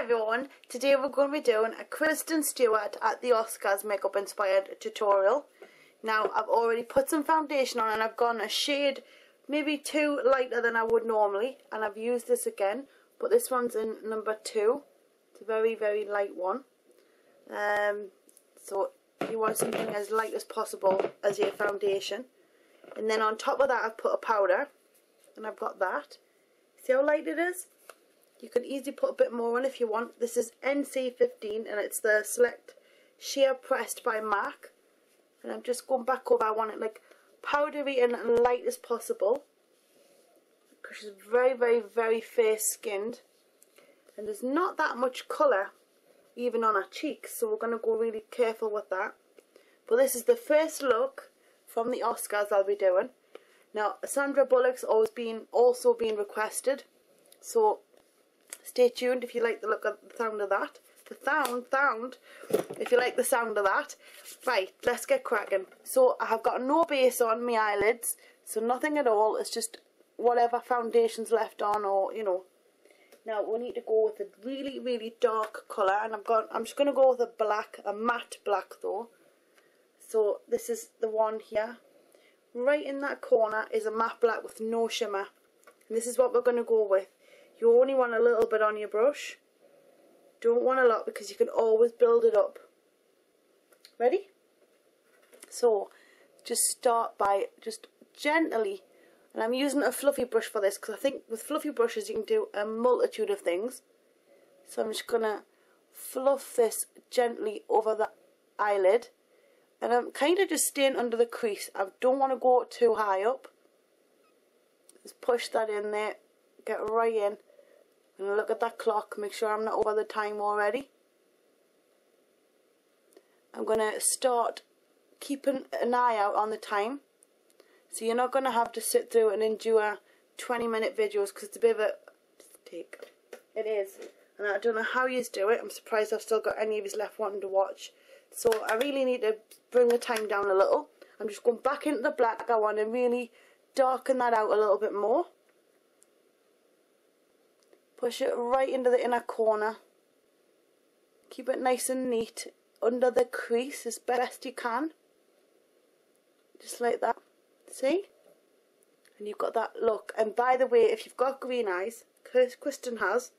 everyone, today we're going to be doing a Kristen Stewart at the Oscars makeup inspired tutorial. Now I've already put some foundation on and I've gone a shade maybe 2 lighter than I would normally, and I've used this again, but this one's in number 2. It's a very light one. So you want something as light as possible as your foundation. And then on top of that I've put a powder, and I've got that. See how light it is? You can easily put a bit more on if you want. This is NC15 and it's the Select Sheer Pressed by MAC. And I'm just going back over. I want it like powdery and light as possible, because she's very fair skinned. And there's not that much colour even on her cheeks, so we're going to go really careful with that. But this is the first look from the Oscars I'll be doing. Now Sandra Bullock's also been requested, so stay tuned if you like the look of the sound of that. If you like the sound of that. Right, let's get cracking. So I have got no base on my eyelids, so nothing at all. It's just whatever foundation's left on, or you know. Now we need to go with a really dark colour, and I'm just gonna go with a matte black though. So this is the one here. Right in that corner is a matte black with no shimmer. And this is what we're gonna go with. You only want a little bit on your brush. Don't want a lot, because you can always build it up. Ready? So just start by just gently, and I'm using a fluffy brush for this because I think with fluffy brushes you can do a multitude of things. So I'm just gonna fluff this gently over the eyelid, and I'm kind of just staying under the crease. I don't want to go too high up. Just push that in there, get right in. And look at that clock, make sure I'm not over the time already. I'm going to start keeping an eye out on the time. So you're not going to have to sit through and endure 20-minute videos, because it's a bit of a take. It is. And I don't know how you do it. I'm surprised I've still got any of you left wanting to watch. So I really need to bring the time down a little. I'm just going back into the black. I want to really darken that out a little bit more. Push it right into the inner corner. Keep it nice and neat under the crease as best you can. Just like that. See? And you've got that look. And by the way, if you've got green eyes, Kristen has,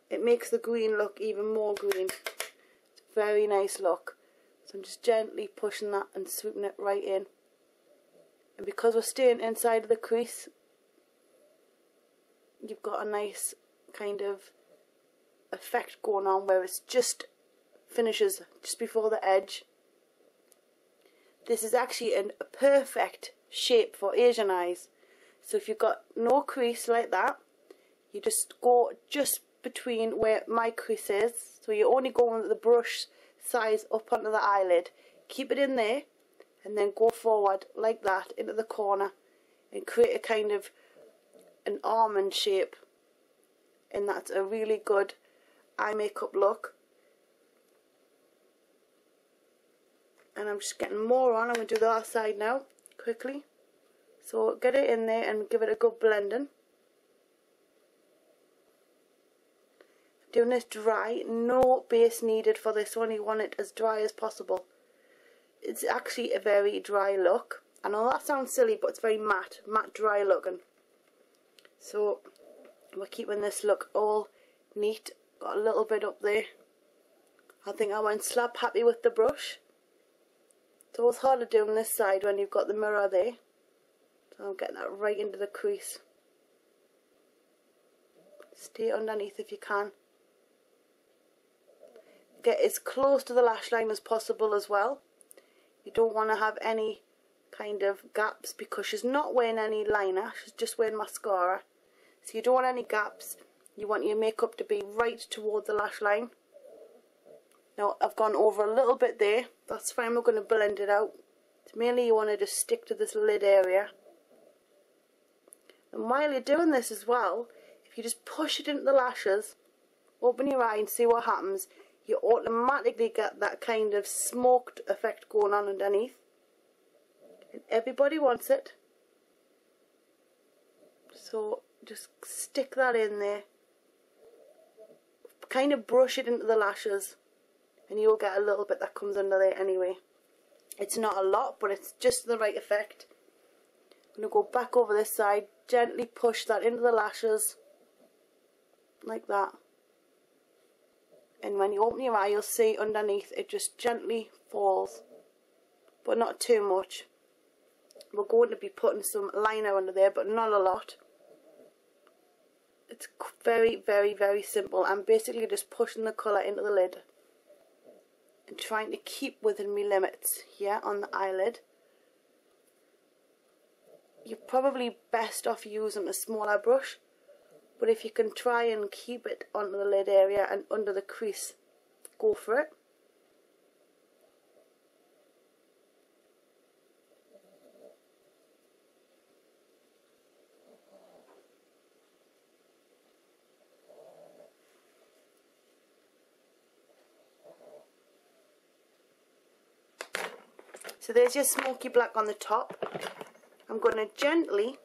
it makes the green look even more green. It's a very nice look. So I'm just gently pushing that and swooping it right in. And because we're staying inside of the crease, you've got a nice kind of effect going on where it's just finishes just before the edge. This is actually a perfect shape for Asian eyes. So if you've got no crease like that, you just go just between where my crease is. So you're only going with the brush size up onto the eyelid. Keep it in there and then go forward like that into the corner and create a kind of an almond shape. And that's a really good eye makeup look. And I'm just getting more on. I'm going to do the other side now, quickly. So get it in there and give it a good blending. Doing this dry, no base needed for this one. You want it as dry as possible. It's actually a very dry look. I know that sounds silly, but it's very matte dry looking. So we're keeping this look all neat. Got a little bit up there. I think I went slap happy with the brush. It's always harder doing this side when you've got the mirror there. So I'm getting that right into the crease. Stay underneath if you can. Get as close to the lash line as possible as well. You don't want to have any kind of gaps, because she's not wearing any liner. She's just wearing mascara. So you don't want any gaps. You want your makeup to be right toward the lash line. Now I've gone over a little bit there. That's fine, we're going to blend it out. It's mainly you want to just stick to this lid area. And while you're doing this as well, if you just push it into the lashes, open your eye and see what happens, you automatically get that kind of smoked effect going on underneath. And everybody wants it. So just stick that in there. kind of brush it into the lashes, and you'll get a little bit that comes under there anyway. It's not a lot, but it's just the right effect. I'm going to go back over this side, gently push that into the lashes, like that. And when you open your eye, you'll see underneath it just gently falls, but not too much. We're going to be putting some liner under there, but not a lot. It's very, very, very simple. I'm basically just pushing the colour into the lid and trying to keep within my limits here on the eyelid. You're probably best off using a smaller brush, but if you can try and keep it onto the lid area and under the crease, go for it. So there's your smoky black on the top. I'm going to gently,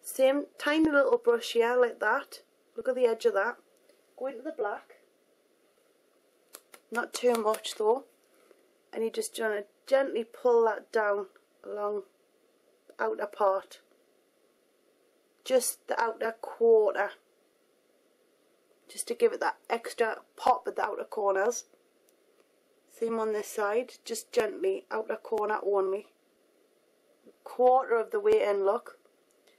same tiny little brush here like that, look at the edge of that, go into the black, not too much though, and you're just going to gently pull that down along the outer part, just the outer quarter, just to give it that extra pop at the outer corners. Same on this side, just gently, outer corner only. Quarter of the way in, look.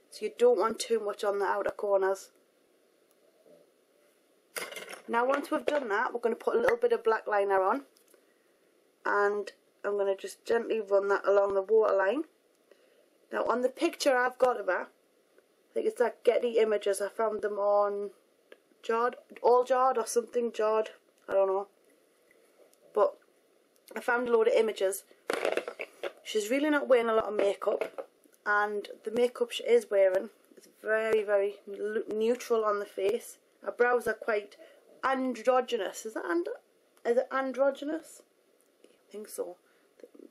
So you don't want too much on the outer corners. Now once we've done that, we're going to put a little bit of black liner on. And I'm going to just gently run that along the waterline. Now on the picture I've got of her, I think it's that Getty Images, I found them on All Jarred or something, Jarred, I don't know. But I found a load of images. She's really not wearing a lot of makeup, and the makeup she is wearing is very, very neutral on the face. Her brows are quite androgynous. Is it androgynous? I think so.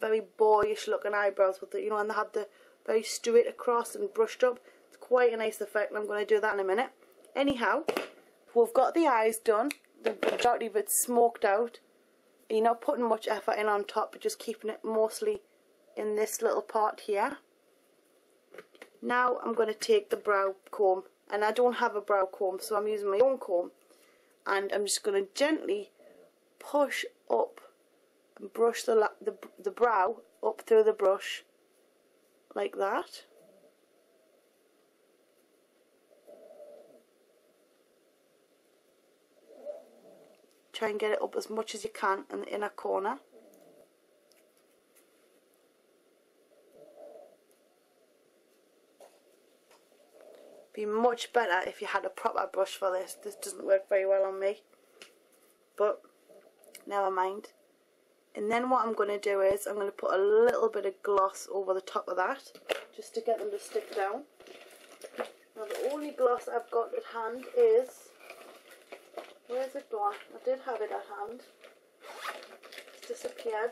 Very boyish looking eyebrows with the, you know, and they have the very straight across and brushed up. It's quite a nice effect, and I'm going to do that in a minute. Anyhow, we've got the eyes done. The majority of it's smoked out. You're not putting much effort in on top, but just keeping it mostly in this little part here. Now I'm going to take the brow comb, and I don't have a brow comb, so I'm using my own comb, and I'm just going to gently push up and brush the brow up through the brush like that. Try and get it up as much as you can in the inner corner. Be much better if you had a proper brush for this. This doesn't work very well on me, but never mind. And then what I'm going to do is I'm going to put a little bit of gloss over the top of that, just to get them to stick down. Now the only gloss I've got at hand is, where's it gone? I did have it at hand. It's disappeared.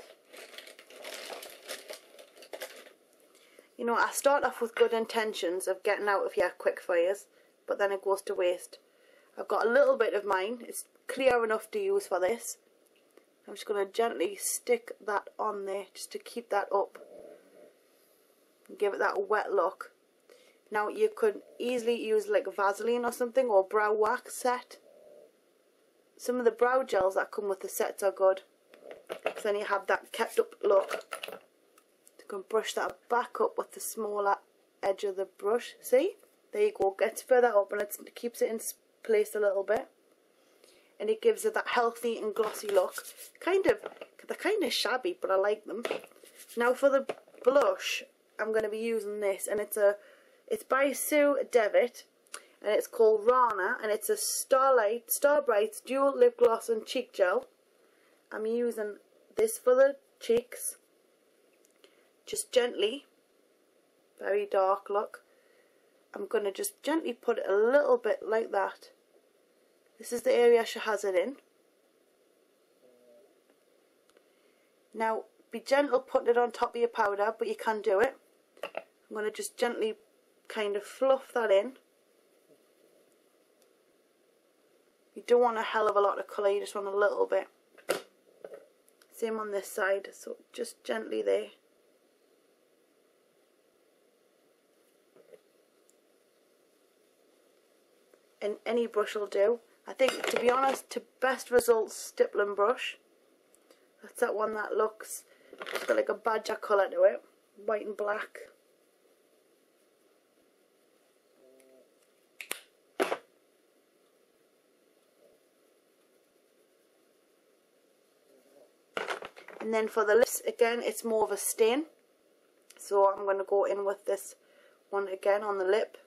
You know, I start off with good intentions of getting out of here quick fires, but then it goes to waste. I've got a little bit of mine. It's clear enough to use for this. I'm just going to gently stick that on there just to keep that up and give it that wet look. Now you could easily use like Vaseline or something, or brow wax set. Some of the brow gels that come with the sets are good, because then you have that kept up look. You can brush that back up with the smaller edge of the brush. See? There you go. Gets further up and it keeps it in place a little bit. And it gives it that healthy and glossy look. They're kind of shabby, but I like them. Now for the blush, I'm going to be using this, and it's by Sue Devitt, and it's called Rana, and it's a Starbright's Dual Lip Gloss and Cheek Gel. I'm using this for the cheeks, just gently, very dark look. I'm going to just gently put it a little bit like that. This is the area she has it in. Now, be gentle putting it on top of your powder, but you can do it. I'm going to just gently kind of fluff that in. You don't want a hell of a lot of colour, you just want a little bit. Same on this side, so just gently there. And any brush will do. I think, to be honest, to best results, stippling brush. That's that one that looks, it's got like a badger colour to it, white and black. And then for the lips, again, it's more of a stain. So I'm going to go in with this one again on the lip.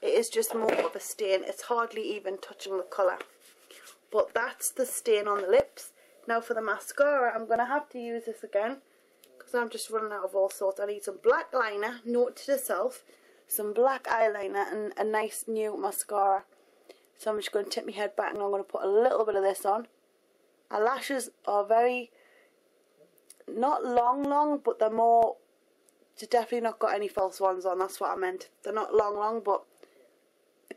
It is just more of a stain. It's hardly even touching the colour. But that's the stain on the lips. Now for the mascara, I'm going to have to use this again, because I'm just running out of all sorts. I need some black liner, note to self, some black eyeliner, and a nice new mascara. So I'm just going to tip my head back and I'm going to put a little bit of this on. Our lashes are very, not long, but they're more, they've definitely not got any false ones on, that's what I meant. They're not long, but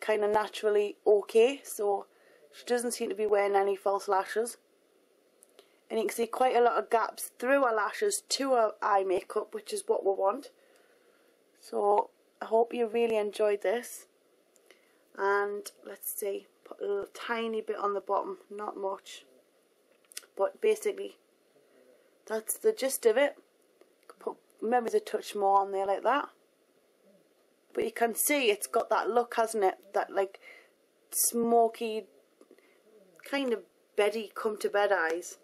kind of naturally okay, so she doesn't seem to be wearing any false lashes. And you can see quite a lot of gaps through her lashes to her eye makeup, which is what we want. So I hope you really enjoyed this. And let's see, put a little tiny bit on the bottom, not much, but basically that's the gist of it. Put maybe a touch more on there like that. But you can see it's got that look, hasn't it? That like smoky, kind of beddy, come to bed eyes.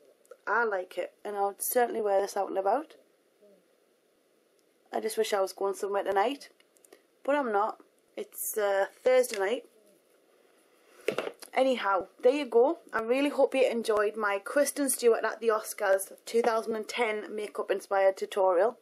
I like it, and I would certainly wear this out and about. I just wish I was going somewhere tonight, but I'm not. It's Thursday night. Anyhow, there you go. I really hope you enjoyed my Kristen Stewart at the Oscars 2010 makeup inspired tutorial.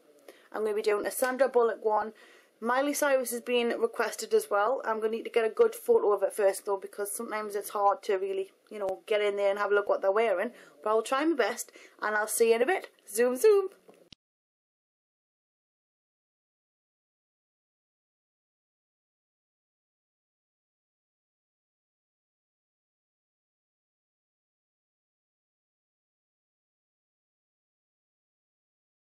I'm going to be doing a Sandra Bullock one. Miley Cyrus is being requested as well. I'm going to need to get a good photo of it first though, because sometimes it's hard to really, you know, get in there and have a look what they're wearing. But I'll try my best, and I'll see you in a bit. Zoom, zoom.